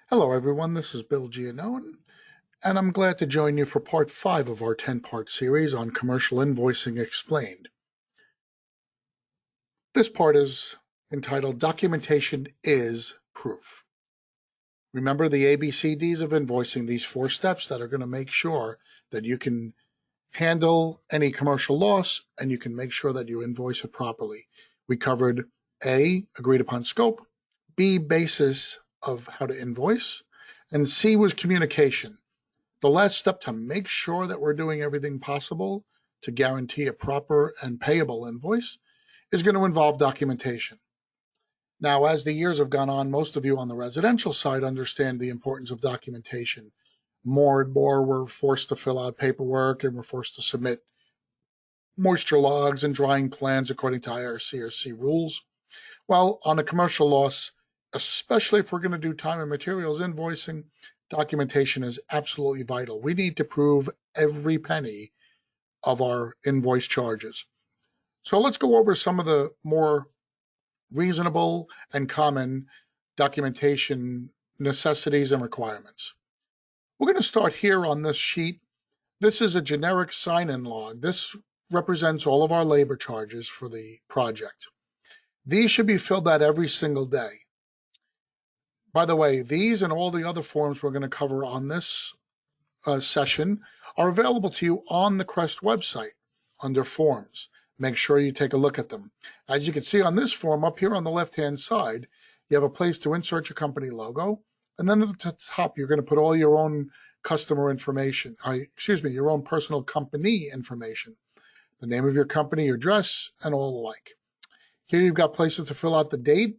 Hello, everyone. This is Bill Giannone, and I'm glad to join you for part 5 of our 10-part series on commercial invoicing explained. This part is entitled Documentation is Proof. Remember the ABCDs of invoicing, these 4 steps that are going to make sure that you can handle any commercial loss and you can make sure that you invoice it properly. We covered A, agreed upon scope, B, basis of how to invoice, and C was communication. The last step to make sure that we're doing everything possible to guarantee a proper and payable invoice is going to involve documentation. Now, as the years have gone on, most of you on the residential side understand the importance of documentation. More and more, we're forced to fill out paperwork and we're forced to submit moisture logs and drying plans according to IRCRC rules. Well, on a commercial loss, especially if we're going to do time and materials invoicing, documentation is absolutely vital. We need to prove every penny of our invoice charges. So let's go over some of the more reasonable and common documentation necessities and requirements. We're going to start here on this sheet. This is a generic sign-in log. This represents all of our labor charges for the project. These should be filled out every single day. By the way, these and all the other forms we're going to cover on this session are available to you on the Crest website under Forms. Make sure you take a look at them. As you can see on this form up here on the left-hand side, you have a place to insert your company logo, and then at the top you're going to put all your own customer information, your own personal company information, the name of your company, your address, and all the like. Here you've got places to fill out the date,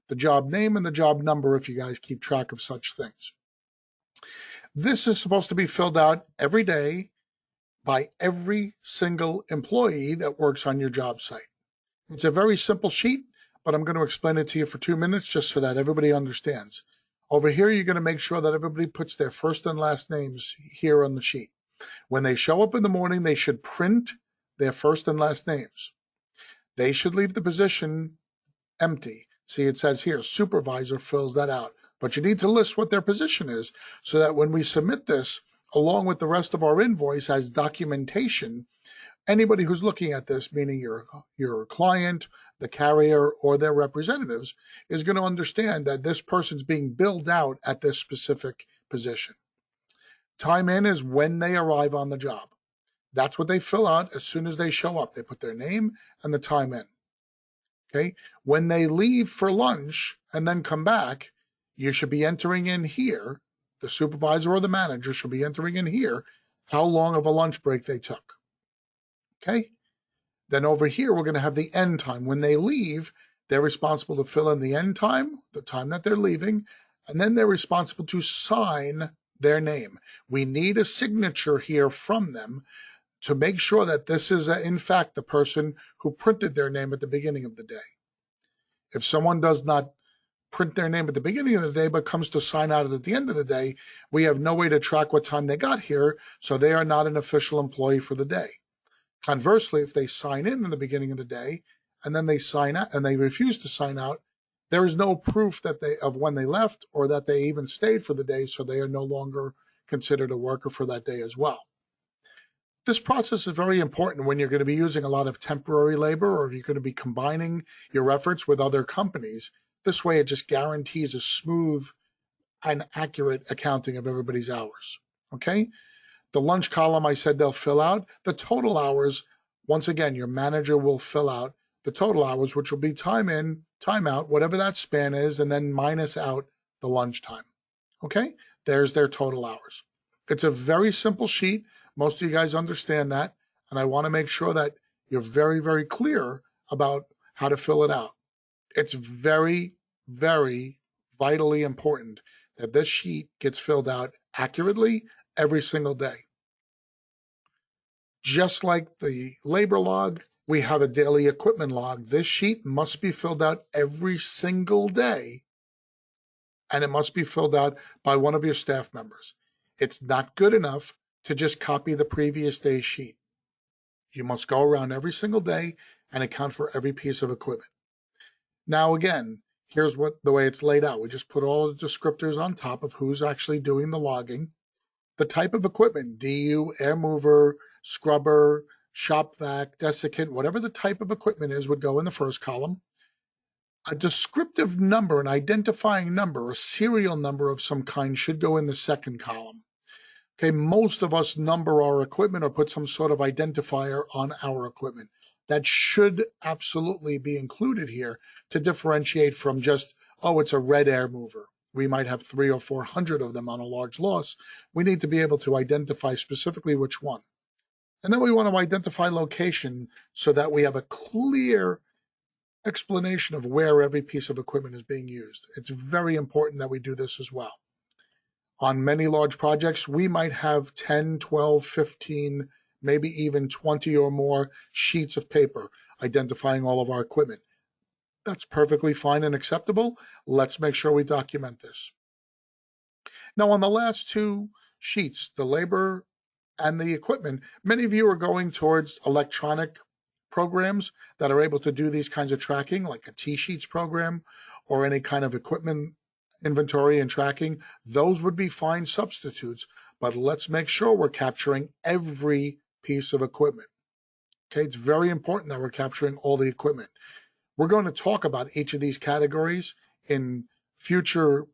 the job name, and the job number if you guys keep track of such things. This is supposed to be filled out every day by every single employee that works on your job site. It's a very simple sheet, but I'm going to explain it to you for 2 minutes just so that everybody understands. Over here, you're going to make sure that everybody puts their first and last names here on the sheet. When they show up in the morning, they should print their first and last names. They should leave the position empty. See, it says here, supervisor fills that out. But you need to list what their position is so that when we submit this, along with the rest of our invoice as documentation, anybody who's looking at this, meaning your client, the carrier, or their representatives, is going to understand that this person's being billed out at this specific position. Time in is when they arrive on the job. That's what they fill out as soon as they show up. They put their name and the time in. Okay, when they leave for lunch and then come back, you should be entering in here, the supervisor or the manager should be entering in here how long of a lunch break they took. Okay, then over here, we're going to have the end time. When they leave, they're responsible to fill in the end time, the time that they're leaving, and then they're responsible to sign their name. We need a signature here from them to make sure that this is, in fact, the person who printed their name at the beginning of the day. If someone does not print their name at the beginning of the day but comes to sign out at the end of the day, we have no way to track what time they got here, so they are not an official employee for the day. Conversely, if they sign in the beginning of the day and then they sign out and they refuse to sign out, there is no proof that of when they left or that they even stayed for the day, so they are no longer considered a worker for that day as well. This process is very important when you're going to be using a lot of temporary labor or you're going to be combining your efforts with other companies. This way, it just guarantees a smooth and accurate accounting of everybody's hours. Okay? The lunch column, I said they'll fill out. The total hours, once again, your manager will fill out the total hours, which will be time in, time out, whatever that span is, and then minus out the lunch time. Okay? There's their total hours. It's a very simple sheet. Most of you guys understand that, and I want to make sure that you're very, very clear about how to fill it out. It's very, very vitally important that this sheet gets filled out accurately every single day. Just like the labor log, we have a daily equipment log. This sheet must be filled out every single day, and it must be filled out by one of your staff members. It's not good enough to just copy the previous day's sheet. You must go around every single day and account for every piece of equipment. Now, again, Here's the way it's laid out. We just put all the descriptors on top of who's actually doing the logging. The type of equipment, DU, air mover, scrubber, shop vac, desiccant, whatever the type of equipment is would go in the first column. A descriptive number, an identifying number, a serial number of some kind should go in the second column. Okay, most of us number our equipment or put some sort of identifier on our equipment. That should absolutely be included here to differentiate from just, oh, it's a red air mover. We might have 300 or 400 of them on a large loss. We need to be able to identify specifically which one. And then we want to identify location so that we have a clear explanation of where every piece of equipment is being used. It's very important that we do this as well. On many large projects, we might have 10, 12, 15, maybe even 20 or more sheets of paper identifying all of our equipment. That's perfectly fine and acceptable. Let's make sure we document this. Now, on the last two sheets, the labor and the equipment, many of you are going towards electronic programs that are able to do these kinds of tracking, like a T-Sheets program or any kind of equipment inventory and tracking. Those would be fine substitutes, but let's make sure we're capturing every piece of equipment. Okay, it's very important that we're capturing all the equipment. We're going to talk about each of these categories in future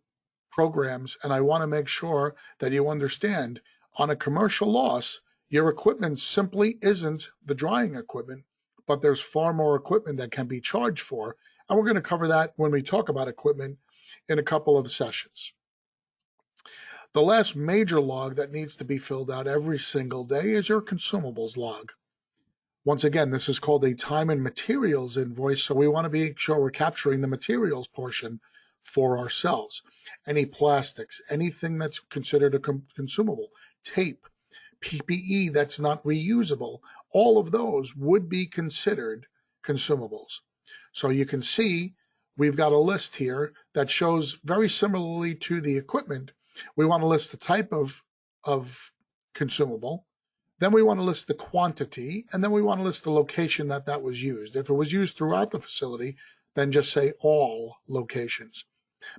programs, and I want to make sure that you understand on a commercial loss, your equipment simply isn't the drying equipment, but there's far more equipment that can be charged for. And we're going to cover that when we talk about equipment in a couple of sessions. The last major log that needs to be filled out every single day is your consumables log. Once again, this is called a time and materials invoice, so we want to be sure we're capturing the materials portion for ourselves. Any plastics, anything that's considered a consumable, tape, PPE that's not reusable, all of those would be considered consumables. So you can see we've got a list here that shows very similarly to the equipment. We want to list the type of consumable. Then we want to list the quantity, and then we want to list the location that was used. If it was used throughout the facility, then just say all locations.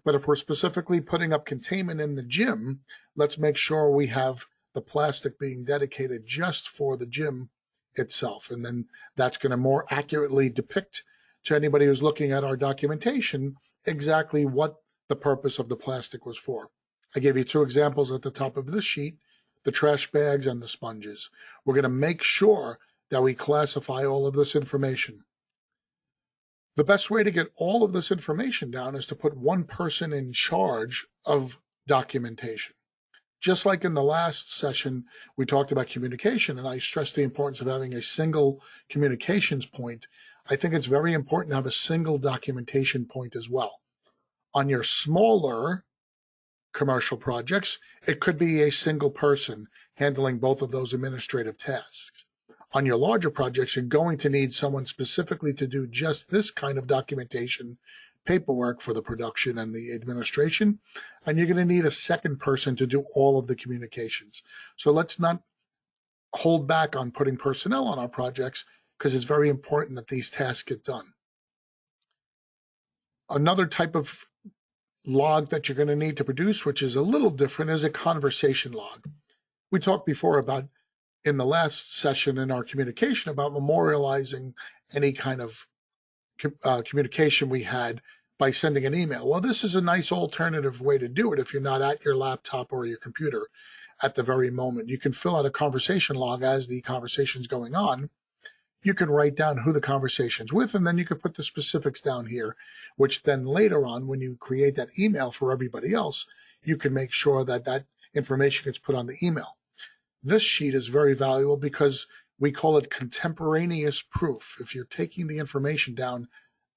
But if we're specifically putting up containment in the gym, let's make sure we have the plastic being dedicated just for the gym itself. And then that's going to more accurately depict to anybody who's looking at our documentation exactly what the purpose of the plastic was for. I gave you two examples at the top of this sheet, the trash bags and the sponges. We're going to make sure that we classify all of this information. The best way to get all of this information down is to put one person in charge of documentation. Just like in the last session, we talked about communication, and I stressed the importance of having a single communications point. I think it's very important to have a single documentation point as well. On your smaller commercial projects, it could be a single person handling both of those administrative tasks. On your larger projects, you're going to need someone specifically to do just this kind of documentation, paperwork for the production and the administration, and you're going to need a second person to do all of the communications. So let's not hold back on putting personnel on our projects because it's very important that these tasks get done. Another type of log that you're going to need to produce, which is a little different, is a conversation log. We talked before about, in the last session in our communication, about memorializing any kind of communication we had by sending an email. Well, this is a nice alternative way to do it if you're not at your laptop or your computer at the very moment. You can fill out a conversation log as the conversation's going on. You can write down who the conversation's with, and then you can put the specifics down here, which then later on, when you create that email for everybody else, you can make sure that that information gets put on the email. This sheet is very valuable because we call it contemporaneous proof. If you're taking the information down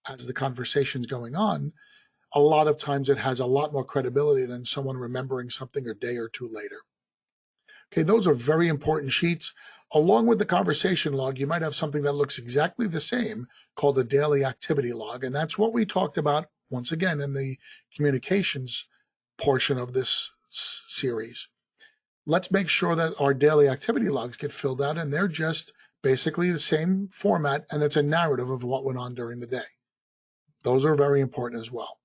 as the conversation's going on, a lot of times it has a lot more credibility than someone remembering something a day or two later. Okay, those are very important sheets. Along with the conversation log, you might have something that looks exactly the same called a daily activity log. And that's what we talked about once again in the communications portion of this series. Let's make sure that our daily activity logs get filled out, and they're just basically the same format, and it's a narrative of what went on during the day. Those are very important as well.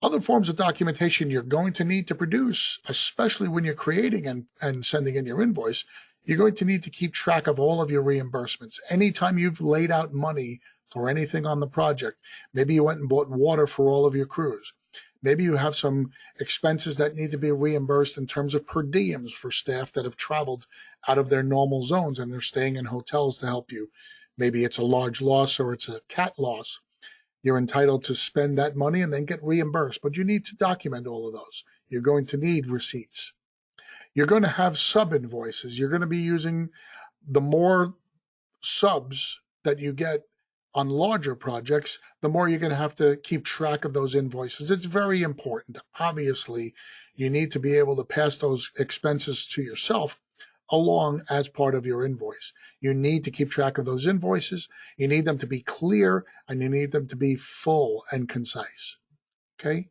Other forms of documentation you're going to need to produce, especially when you're creating and sending in your invoice, you're going to need to keep track of all of your reimbursements. Anytime you've laid out money for anything on the project, maybe you went and bought water for all of your crews. Maybe you have some expenses that need to be reimbursed in terms of per diems for staff that have traveled out of their normal zones and they're staying in hotels to help you. Maybe it's a large loss or it's a cat loss. You're entitled to spend that money and then get reimbursed, but you need to document all of those. You're going to need receipts. You're going to have sub invoices. You're going to be using the more subs that you get on larger projects, the more you're going to have to keep track of those invoices. It's very important. Obviously, you need to be able to pass those expenses to yourself along as part of your invoice. You need to keep track of those invoices. You need them to be clear and you need them to be full and concise. Okay?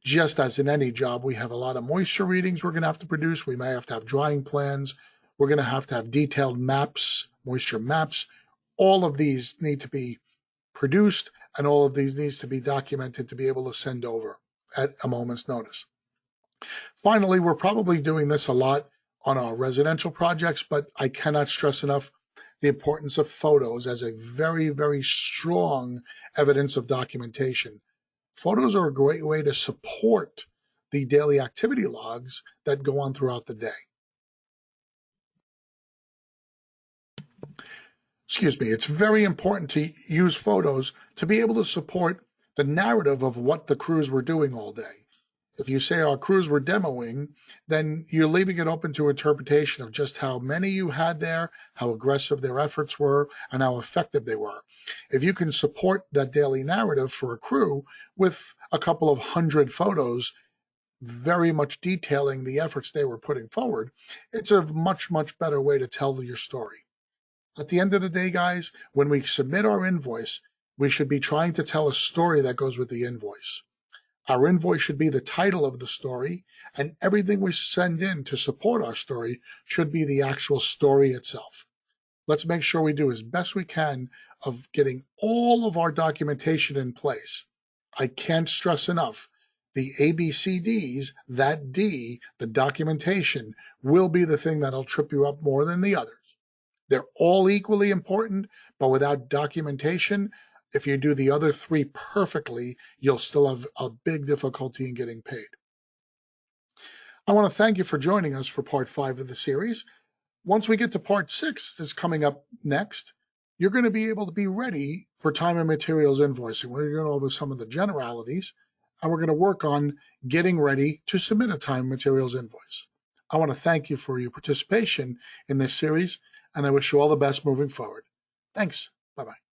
Just as in any job, we have a lot of moisture readings we're going to have to produce. We may have to have drying plans. We're going to have detailed maps, moisture maps. All of these need to be produced and all of these needs to be documented to be able to send over at a moment's notice. Finally, we're probably doing this a lot on our residential projects, but I cannot stress enough the importance of photos as a very, very strong evidence of documentation. Photos are a great way to support the daily activity logs that go on throughout the day. Excuse me, it's very important to use photos to be able to support the narrative of what the crews were doing all day. If you say our crews were demoing, then you're leaving it open to interpretation of just how many you had there, how aggressive their efforts were, and how effective they were. If you can support that daily narrative for a crew with a couple of 100 photos, very much detailing the efforts they were putting forward, it's a much, much better way to tell your story. At the end of the day, guys, when we submit our invoice, we should be trying to tell a story that goes with the invoice. Our invoice should be the title of the story, and everything we send in to support our story should be the actual story itself. Let's make sure we do as best we can of getting all of our documentation in place. I can't stress enough, the ABCDs, that D, the documentation, will be the thing that'll trip you up more than the others. They're all equally important, but without documentation, if you do the other three perfectly, you'll still have a big difficulty in getting paid. I want to thank you for joining us for part 5 of the series. Once we get to part 6 that's coming up next, you're going to be able to be ready for time and materials invoicing. We're going to go over some of the generalities, and we're going to work on getting ready to submit a time and materials invoice. I want to thank you for your participation in this series, and I wish you all the best moving forward. Thanks. Bye-bye.